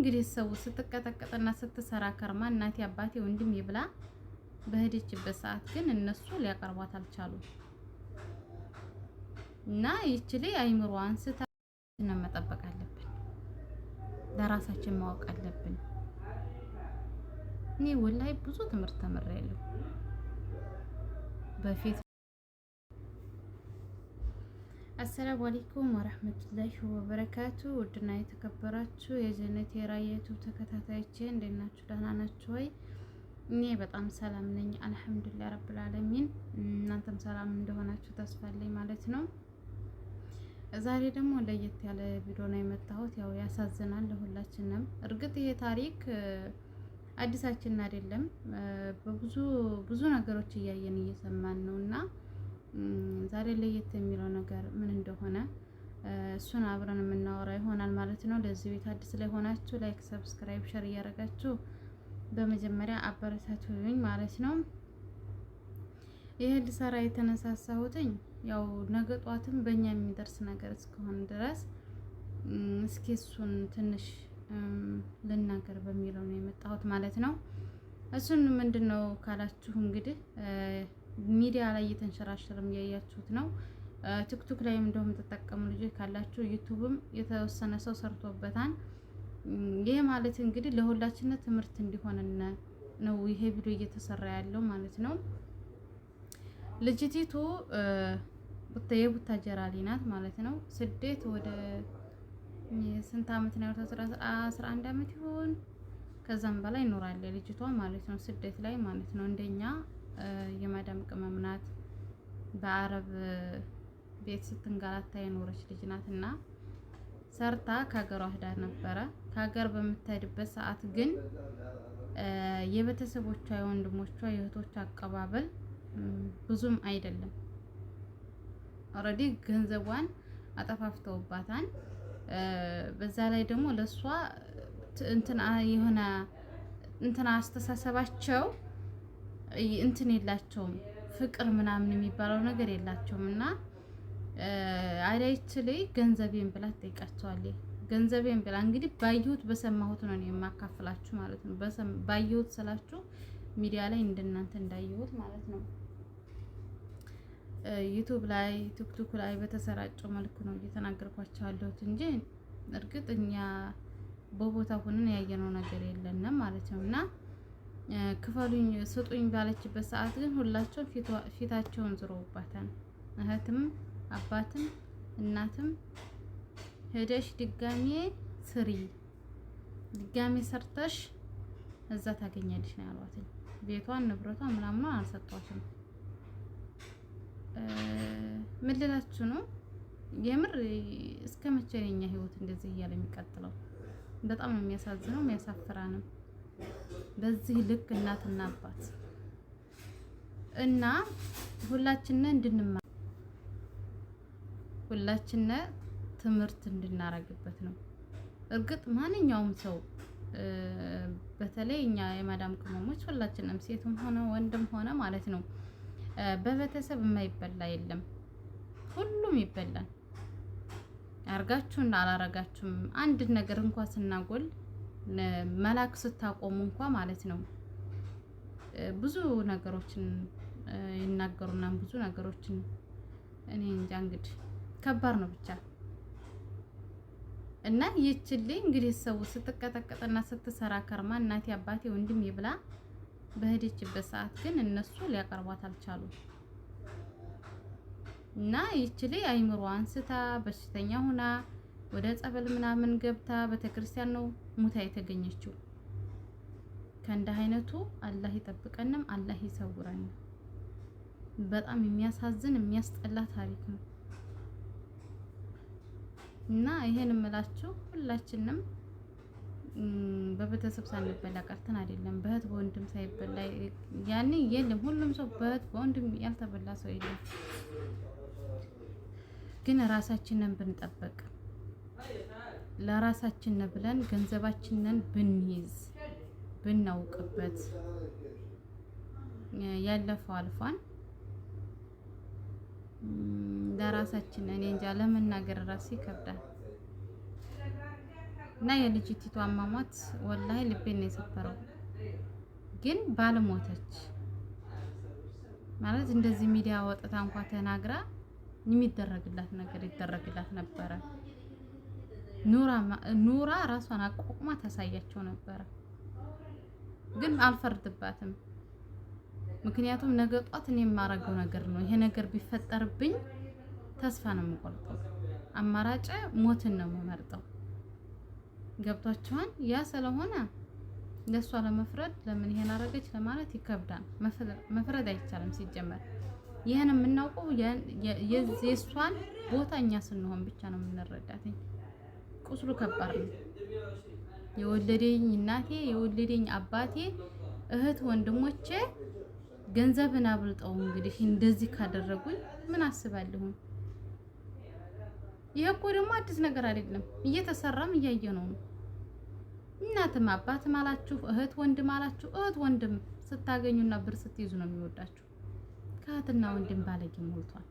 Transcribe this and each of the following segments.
እንግዲህ ሰው ስትቀጠቀጥና ስትሰራ ከርማ እናቴ አባቴ ወንድም ይብላ በሄደችበት ሰዓት ግን እነሱ ሊያቀርቧት አልቻሉም። እና ይቺ ላይ አይምሮዋን ስታ ነው መጠበቅ አለብን። ለራሳችን ማወቅ አለብን። እኔ ወላሂ ብዙ ትምህርት ተምሬያለሁ በፊት። አሰላሙ አለይኩም ወራህመቱላሂ ወበረካቱ። ውድና የተከበራችሁ የጀነት የራያ ዩቲዩብ ተከታታዮቼ እንዴት ናችሁ? ደህና ናችሁ ወይ? እኔ በጣም ሰላም ነኝ አልሐምዱሊላህ ረብል ዓለሚን። እናንተም ሰላም እንደሆናችሁ ተስፋ አለኝ ማለት ነው። ዛሬ ደግሞ ለየት ያለ ቪዲዮ ነው የመጣሁት። ያው ያሳዝናል ለሁላችንም። እርግጥ ይሄ ታሪክ አዲሳችን አይደለም። በብዙ ነገሮች እያየን እየሰማን ነውና ዛሬ ለየት የሚለው ነገር ምን እንደሆነ እሱን አብረን የምናወራ ይሆናል ማለት ነው። ለዚህ ቤት አዲስ ላይ ሆናችሁ ላይክ፣ ሰብስክራይብ፣ ሸር እያደረጋችሁ በመጀመሪያ አበረታቱኝ ማለት ነው። ይሄ ልሰራ የተነሳሳሁትኝ ያው ነገ ጧትም በእኛ የሚደርስ ነገር እስከሆነ ድረስ እስኪ እሱን ትንሽ ልናገር በሚለው ነው የመጣሁት ማለት ነው። እሱን ምንድነው ካላችሁ እንግዲህ ሚዲያ ላይ እየተንሸራሸረም እያያችሁት ነው። ቲክቶክ ላይም እንደውም ተጠቀሙ ልጆች ካላችሁ ዩቲዩብም የተወሰነ ሰው ሰርቶበታል። ይሄ ማለት እንግዲህ ለሁላችን ትምህርት እንዲሆን ነው ይሄ ቪዲዮ እየተሰራ ያለው ማለት ነው። ልጅቲቱ የቡታጀራ ልጅ ናት ማለት ነው። ስደት ወደ ስንት አመት ነው? 11 አመት ይሆን ከዛም በላይ ኖራለች ልጅቷ ማለት ነው። ስደት ላይ ማለት ነው። እንደኛ የማዳም ቅመም ናት። በአረብ ቤት ስትንገላታ የኖረች ልጅ ናት እና ሰርታ ከሀገሯ ሄዳ ነበረ። ከሀገር በምትሄድበት ሰዓት ግን የቤተሰቦቿ የወንድሞቿ የእህቶቿ አቀባበል ብዙም አይደለም። ኦልሬዲ ገንዘቧን አጠፋፍተውባታል። በዛ ላይ ደግሞ ለሷ የሆነ አስተሳሰባቸው የላቸውም፣ ፍቅር ምናምን የሚባለው ነገር የላቸውም። እና አይዳይችል ገንዘቤን ብላ ትጠይቃቸዋለች። ገንዘቤን ብላ እንግዲህ ባየሁት በሰማሁት ነው የማካፍላችሁ ማለት ነው። ባየሁት ስላችሁ ሚዲያ ላይ እንደናንተ እንዳየሁት ማለት ነው። ዩቲዩብ ላይ ቲክቶክ ላይ በተሰራጨው መልኩ ነው እየተናገርኳቸው ያለሁት እንጂ እርግጥ እኛ በቦታ ሆነን ያየነው ነገር የለንም ማለት ነው። እና ክፈሉኝ ስጡኝ ባለችበት ሰዓት ግን ሁላቸውም ፊታቸውን ዝሮባታል። እህትም አባትም እናትም ሄደሽ ድጋሜ ስሪ፣ ድጋሜ ሰርተሽ እዛ ታገኛለሽ ነው ያሏት። ቤቷን ንብረቷን ምናምን አልሰጧትም። ምን ልላችሁ ነው? የምር እስከ መቼ ነው የኛ ህይወት እንደዚህ እያለ የሚቀጥለው? በጣም ነው የሚያሳዝነው፣ የሚያሳፍራንም በዚህ ልክ እናትና አባት እና ሁላችንን ትምህርት እንድናረግበት ነው። እርግጥ ማንኛውም ሰው በተለይ እኛ የማዳም ቅመሞች ሁላችንም ሴትም ሆነ ወንድም ሆነ ማለት ነው በቤተሰብ የማይበላ የለም፣ ሁሉም ይበላል። አርጋችሁና አላረጋችሁም አንድ ነገር እንኳን ስናጎል መላክ ስታቆሙ እንኳን ማለት ነው ብዙ ነገሮችን ይናገሩና ብዙ ነገሮችን እኔ እንጃ እንግዲህ ከባድ ነው ብቻ። እና ይችልኝ እንግዲህ ሰው ስትቀጠቀጥና ስትሰራ ከርማ እናቴ አባቴ ወንድም ይብላ በሄደችበት ሰዓት ግን እነሱ ሊያቀርቧት አልቻሉም። እና ይችልኝ አይምሮዋን ስታ በሽተኛ ሆና ወደ ጸበል ምናምን ገብታ ቤተክርስቲያን ነው ሙታ የተገኘችው። ከእንዲህ አይነቱ አላህ ይጠብቀንም፣ አላህ ይሰውረን። በጣም የሚያሳዝን የሚያስጠላ ታሪክ ነው። እና ይሄን እምላችሁ ሁላችንም በቤተሰብ ሳንበላ ቀርተን አይደለም፣ በእህት በወንድም ሳይበላ ያኔ የለም። ሁሉም ሰው በእህት በወንድም ያልተበላ ሰው የለም። ግን ራሳችንን ብንጠብቅ ለራሳችን ብለን ገንዘባችንን ብንይዝ ብናውቅበት ያለፈው አልፏን ለራሳችን እኔ እንጃ ለመናገር ራስ ይከብዳል። እና የልጅቲቱ አሟሟት ወላሂ ልቤን ነው የሰበረው። ግን ባልሞተች ማለት እንደዚህ ሚዲያ ወጥታ እንኳን ተናግራ የሚደረግላት ነገር ይደረግላት ነበረ። ኑራ ራሷን አቋቁማ ታሳያቸው ነበረ። ግን አልፈርድባትም። ምክንያቱም ነገ ጧት እኔ የማረገው ነገር ነው። ይሄ ነገር ቢፈጠርብኝ ተስፋ ነው የምቆርጠው። አማራጭ ሞትን ነው የምመርጠው። ገብቷችኋል? ያ ስለሆነ ለሷ ለመፍረድ ለምን ይሄን አረገች ለማለት ይከብዳል። መፍረድ አይቻልም ሲጀመር። ይሄን የምናውቀው የሷን ቦታ እኛ ስንሆን ብቻ ነው የምንረዳት። ቁስሉ ከባድ ነው። የወለደኝ እናቴ፣ የወለደኝ አባቴ፣ እህት ወንድሞቼ ገንዘብን አብልጠው እንግዲህ እንደዚህ ካደረጉኝ ምን አስባለሁ? ይሄ እኮ ደግሞ አዲስ ነገር አይደለም፣ እየተሰራም እያየነው ነው። እናትም አባትም አላችሁ፣ እህት ወንድም አላችሁ። እህት ወንድም ስታገኙና ብር ስትይዙ ነው የሚወዳችሁ። ከእህትና ወንድም ባለጌ ሞልቷል።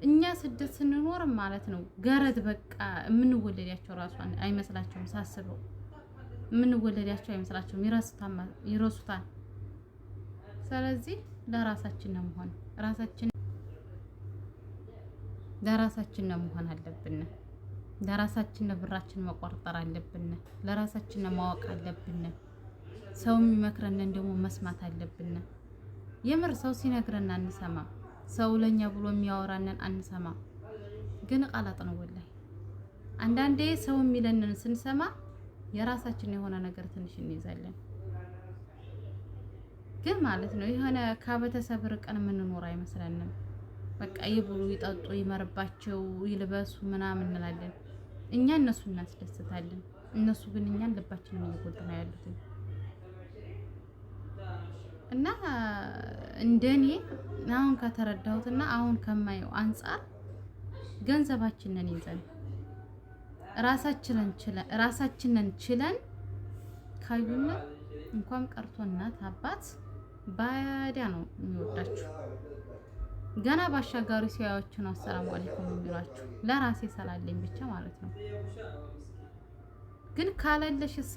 እኛ ስደት ስንኖር ማለት ነው ገረድ በቃ የምንወለዳቸው ራሱ አይመስላቸውም። ሳስበው የምንወለዳቸው አይመስላቸውም፣ ይረሱታል። ስለዚህ ለራሳችን ነው መሆን ለራሳችን ነው መሆን አለብን። ለራሳችን ነው ብራችን መቆርጠር አለብን። ለራሳችን ነው ማወቅ አለብን። ሰው የሚመክረንን ደግሞ መስማት አለብን። የምር ሰው ሲነግረን አንሰማ። ሰው ለኛ ብሎ የሚያወራንን አንሰማ። ግን ቃላጥ ነው ወላሂ። አንዳንዴ ሰው የሚለንን ስንሰማ የራሳችን የሆነ ነገር ትንሽ እንይዛለን። ግን ማለት ነው የሆነ ከቤተሰብ ርቀን የምንኖር አይመስለንም። በቃ ይብሉ፣ ይጠጡ፣ ይመርባቸው፣ ይልበሱ ምናምን እንላለን። እኛ እነሱ እናስደስታለን። እነሱ ግን እኛን ልባችንን እየጎዱ ነው ያሉት። እና እንደኔ አሁን ከተረዳሁትና አሁን ከማየው አንፃር ገንዘባችንን ይዘን ራሳችንን ችለን ካዩና እንኳን ቀርቶ እናት አባት ባዳ ነው የሚወዳችሁ። ገና ባሻጋሪ ሲያዩአችሁ ነው አሰላሙ አለይኩም የሚሏችሁ። ለራሴ ሰላለኝ ብቻ ማለት ነው። ግን ካለለሽሳ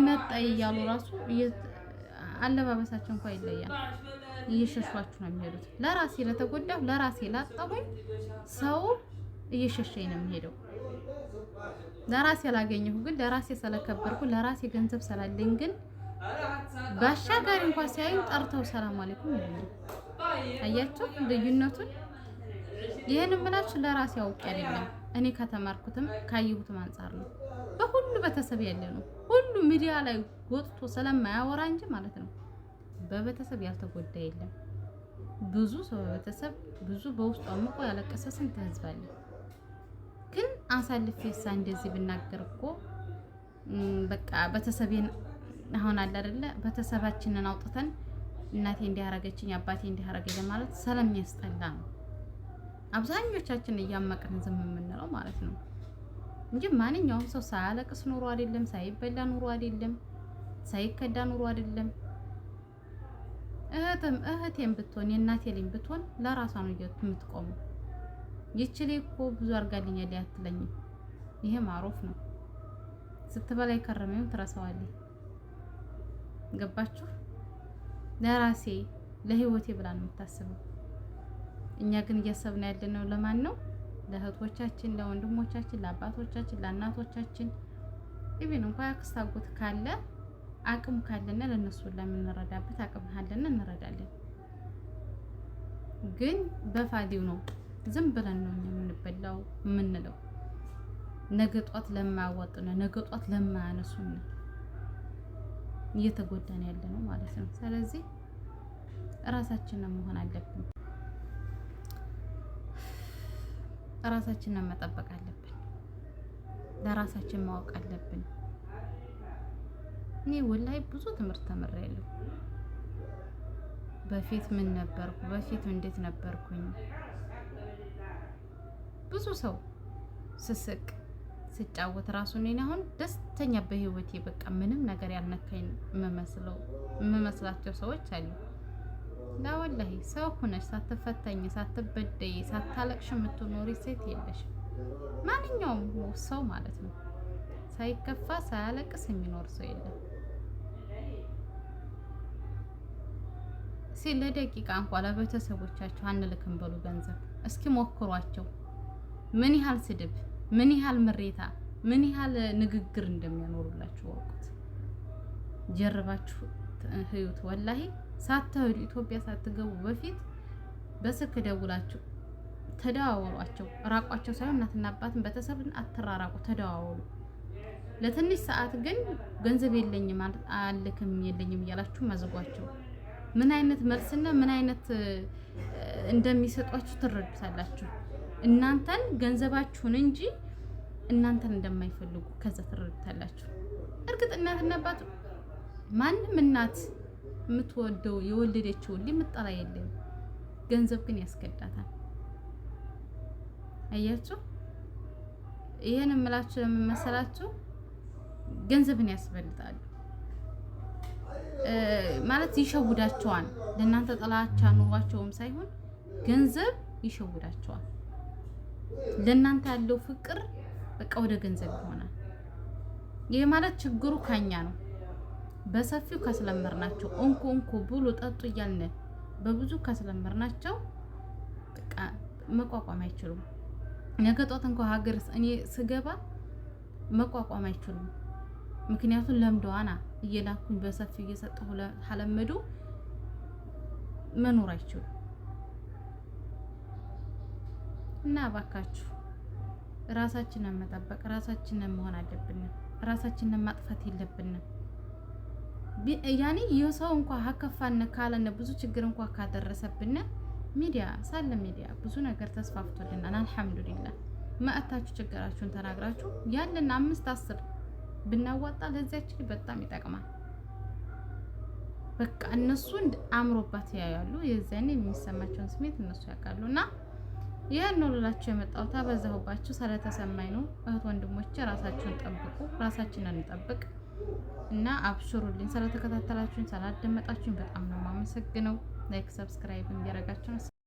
መጣ እያሉ ራሱ አለባበሳቸው እንኳን ይለያል። እየሸሿችሁ ነው የሚሄዱት። ለራሴ ለተጎዳሁ ለራሴ ላጣሁኝ ሰው እየሸሸኝ ነው የሚሄደው። ለራሴ ላገኘሁ ግን ለራሴ ስለከበርኩ ለራሴ ገንዘብ ስላለኝ ግን ባሻጋሪ እንኳን ሲያዩ ጠርተው ሰላም አለይኩም ይሉኛል። አያችሁ ልዩነቱን? ይሄን የምላችሁ ለራሴ አውቄ አይደለም፣ እኔ ከተማርኩትም ካየሁትም አንፃር ነው። በሁሉ ቤተሰብ ያለ ነው። ሁሉ ሚዲያ ላይ ወጥቶ ስለማያወራ እንጂ ማለት ነው በቤተሰብ ያልተጎዳ የለም። ብዙ ሰው በቤተሰብ ብዙ በውስጡ አምቆ ያለቀሰ ስንት ህዝብ አለ። ግን አሳልፌሳ እንደዚህ ብናገር እኮ በቃ ቤተሰቤን አሁን አለ አይደለ ቤተሰባችንን አውጥተን እናቴ እንዲያረገችኝ አባቴ እንዲያረገኝ ማለት ስለሚያስጠላ ነው አብዛኞቻችን እያመቅን ዝም የምንለው ማለት ነው እንጂ ማንኛውም ሰው ሳያለቅስ ኑሮ አይደለም፣ ሳይበላ ኑሮ አይደለም፣ ሳይከዳ ኑሮ አይደለም። እህቴም ብትሆን የእናቴ ልጅ ብትሆን ለራሷ ነው የምትቆመው። ይችል እኮ ብዙ አርጋልኛል ያትለኝም። ይሄ ማሩፍ ነው። ስትበላ የከረመው ትረሳዋለች። ገባችሁ? ለራሴ ለህይወቴ ብላ ነው የምታስበው። እኛ ግን እያሰብን ያለነው ለማን ነው? ለእህቶቻችን፣ ለወንድሞቻችን፣ ለአባቶቻችን፣ ለእናቶቻችን ኢቭን እንኳን ያክስት አጎት ካለ አቅም ካለና ለነሱ ለምንረዳበት አቅም ካለና እንረዳለን። ግን በፋዲው ነው ዝም ብለን ነው የምንበላው የምንለው። ነገ ጧት ለማያወጡና ነገ ጧት ለማያነሱና እየተጎዳን ያለ ነው ማለት ነው። ስለዚህ ራሳችንን መሆን አለብን። ራሳችንን መጠበቅ አለብን። ለራሳችን ማወቅ አለብን። እኔ ወላሂ ብዙ ትምህርት ተምሬያለሁ። በፊት ምን ነበርኩ? በፊት እንዴት ነበርኩኝ? ብዙ ሰው ስስቅ ስጫወት ራሱ እኔን አሁን ደስተኛ በህይወቴ በቃ ምንም ነገር ያልነካኝ የምመስላቸው ሰዎች አሉ። ወላሂ ሰው ሆነሽ ሳትፈተኝ ሳትበደይ ሳታለቅሽ የምትኖሪ ሴት የለሽም። ማንኛውም ሰው ማለት ነው ሳይከፋ ሳያለቅስ የሚኖር ሰው የለም። ለደቂቃ እንኳን ለቤተሰቦቻቸው አንልክም በሉ ገንዘብ። እስኪ ሞክሯቸው። ምን ያህል ስድብ፣ ምን ያህል ምሬታ፣ ምን ያህል ንግግር እንደሚያኖሩላችሁ ወቁት። ጀርባችሁ ህይወት ወላሂ ሳትሄዱ ኢትዮጵያ ሳትገቡ በፊት በስልክ ደውላችሁ ተደዋወሏቸው። ራቋቸው ሳይሆን እናትና አባትን ቤተሰብን አትራራቁ፣ ተደዋወሉ። ለትንሽ ሰዓት ግን ገንዘብ የለኝም አልክም የለኝም እያላችሁ መዝጓቸው። ምን አይነት መልስና ምን አይነት እንደሚሰጧችሁ ትረዱታላችሁ። እናንተን ገንዘባችሁን እንጂ እናንተን እንደማይፈልጉ ከዛ ትረዱታላችሁ። እርግጥ እናትና አባት ማንም እናት የምትወደው የወለደችው ሊምጣላ የለም። ገንዘብ ግን ያስከዳታል። አያችሁ? ይሄን እምላችሁ ለምን መሰላችሁ? ገንዘብን ያስበልጣሉ ማለት ይሸውዳቸዋል። ለእናንተ ጥላቻ ኑሯቸውም ሳይሆን ገንዘብ ይሸውዳቸዋል። ለእናንተ ያለው ፍቅር በቃ ወደ ገንዘብ ይሆናል። ይሄ ማለት ችግሩ ከኛ ነው። በሰፊው ካስለመርናቸው እንኩ ብሉ ጠጡ እያልን በብዙ ካስለመርናቸው በቃ መቋቋም አይችሉም። ነገ ጧት እንኳን ሀገር እኔ ስገባ መቋቋም አይችሉም። ምክንያቱም ለምደዋና እየላኩኝ በሰፊው እየሰጠሁ ለሐለመዱ መኖር አይችሉም። እና ባካችሁ ራሳችንን መጠበቅ ራሳችንን መሆን አለብን። ራሳችንን ማጥፋት የለብንም። ያኔ የሰው እንኳን ሀከፋነ ካለነ ብዙ ችግር እንኳን ካደረሰብን ሚዲያ ብዙ ነገር ተስፋፍቶልናል። አልሐምዱሊላህ ማአታችሁ ችግራችሁን ተናግራችሁ ያለን 5-10 ብናዋጣ ለዚያች በጣም ይጠቅማል። በቃ እነሱ አምሮባት ያያሉ። የዛኔ የሚሰማቸውን ስሜት እነሱ ያውቃሉና ይሄን ነው ልላችሁ የመጣሁት። አበዛሁባችሁ ስለተሰማኝ ነው። እህት ወንድሞቼ ራሳችሁን ጠብቁ፣ ራሳችንን እንጠብቅ እና አብሽሩልኝ። ስለተከታተላችሁኝ ስላደመጣችሁኝ በጣም ነው የማመሰግነው። ላይክ ሰብስክራይብ እንዲያረጋችሁ